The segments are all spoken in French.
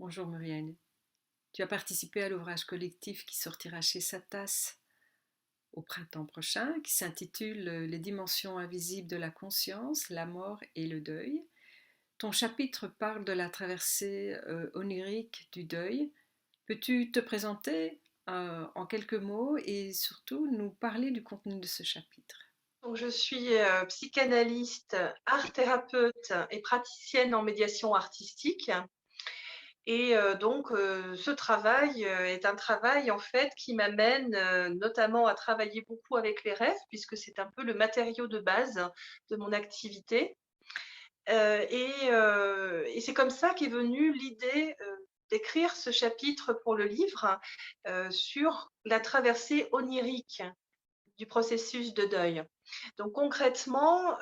Bonjour Muriel. Tu as participé à l'ouvrage collectif qui sortira chez Satas au printemps prochain, qui s'intitule Les dimensions invisibles de la conscience, la mort et le deuil. Ton chapitre parle de la traversée onirique du deuil. Peux-tu te présenter en quelques mots et surtout nous parler du contenu de ce chapitre? Donc, je suis psychanalyste, art thérapeute et praticienne en médiation artistique. Et ce travail est un travail en fait qui m'amène notamment à travailler beaucoup avec les rêves, puisque c'est un peu le matériau de base de mon activité. Et c'est comme ça qu'est venue l'idée d'écrire ce chapitre pour le livre sur la traversée onirique du processus de deuil. Donc concrètement,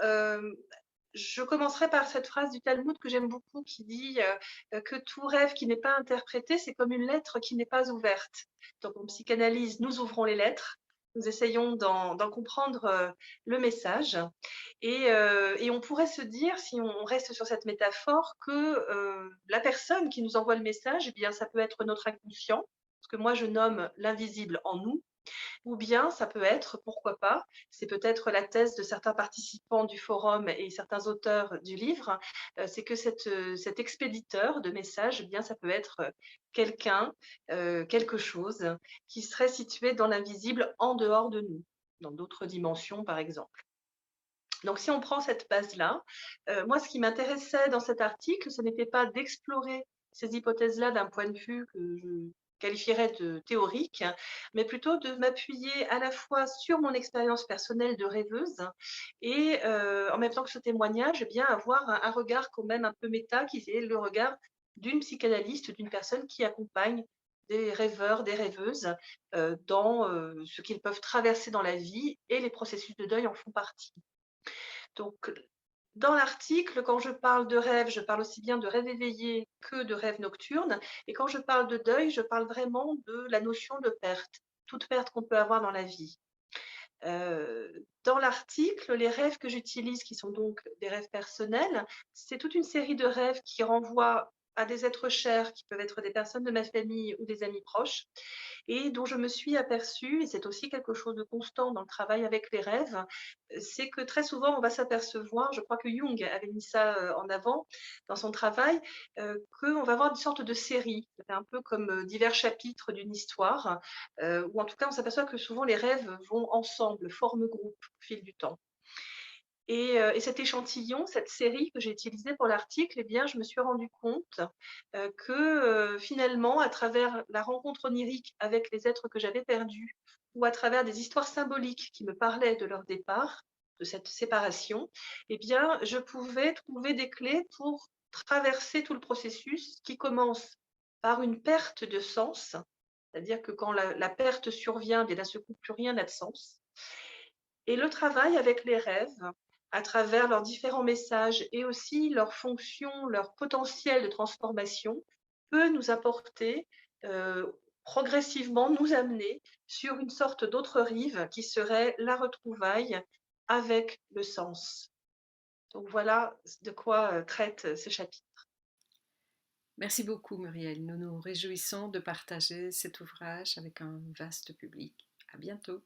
je commencerai par cette phrase du Talmud que j'aime beaucoup qui dit que tout rêve qui n'est pas interprété, c'est comme une lettre qui n'est pas ouverte. Donc en psychanalyse, nous ouvrons les lettres, nous essayons d'en comprendre le message. Et on pourrait se dire, si on reste sur cette métaphore, que la personne qui nous envoie le message, eh bien, ça peut être notre inconscient, ce que moi je nomme l'invisible en nous, ou bien ça peut être, pourquoi pas, c'est peut-être la thèse de certains participants du forum et certains auteurs du livre, c'est que cet expéditeur de messages, eh bien ça peut être quelqu'un, quelque chose qui serait situé dans l'invisible en dehors de nous, dans d'autres dimensions par exemple. Donc si on prend cette base-là, moi ce qui m'intéressait dans cet article, ce n'était pas d'explorer ces hypothèses-là d'un point de vue que je qualifierais de théorique, mais plutôt de m'appuyer à la fois sur mon expérience personnelle de rêveuse et en même temps que ce témoignage, eh bien avoir un regard quand même un peu méta qui est le regard d'une psychanalyste, d'une personne qui accompagne des rêveurs, des rêveuses, dans, ce qu'ils peuvent traverser dans la vie et les processus de deuil en font partie. Donc, dans l'article, quand je parle de rêve, je parle aussi bien de rêve éveillé que de rêve nocturne. Et quand je parle de deuil, je parle vraiment de la notion de perte, toute perte qu'on peut avoir dans la vie. Dans l'article, les rêves que j'utilise, qui sont donc des rêves personnels, c'est toute une série de rêves qui renvoient à des êtres chers, qui peuvent être des personnes de ma famille ou des amis proches, et dont je me suis aperçue, et c'est aussi quelque chose de constant dans le travail avec les rêves, c'est que très souvent on va s'apercevoir, je crois que Jung avait mis ça en avant dans son travail, qu'on va avoir une sorte de série, c'est un peu comme divers chapitres d'une histoire, ou en tout cas on s'aperçoit que souvent les rêves vont ensemble, forment groupe au fil du temps. Et cet échantillon, cette série que j'ai utilisée pour l'article, eh bien, je me suis rendu compte que finalement, à travers la rencontre onirique avec les êtres que j'avais perdus, ou à travers des histoires symboliques qui me parlaient de leur départ, de cette séparation, eh bien, je pouvais trouver des clés pour traverser tout le processus qui commence par une perte de sens, c'est-à-dire que quand la perte survient, eh bien, d'un seul coup, plus rien n'a de sens. Et le travail avec les rêves, à travers leurs différents messages et aussi leur fonction, leur potentiel de transformation, peut nous apporter, progressivement nous amener sur une sorte d'autre rive qui serait la retrouvaille avec le sens. Donc voilà de quoi, traite ce chapitre. Merci beaucoup Muriel. Nous nous réjouissons de partager cet ouvrage avec un vaste public. À bientôt.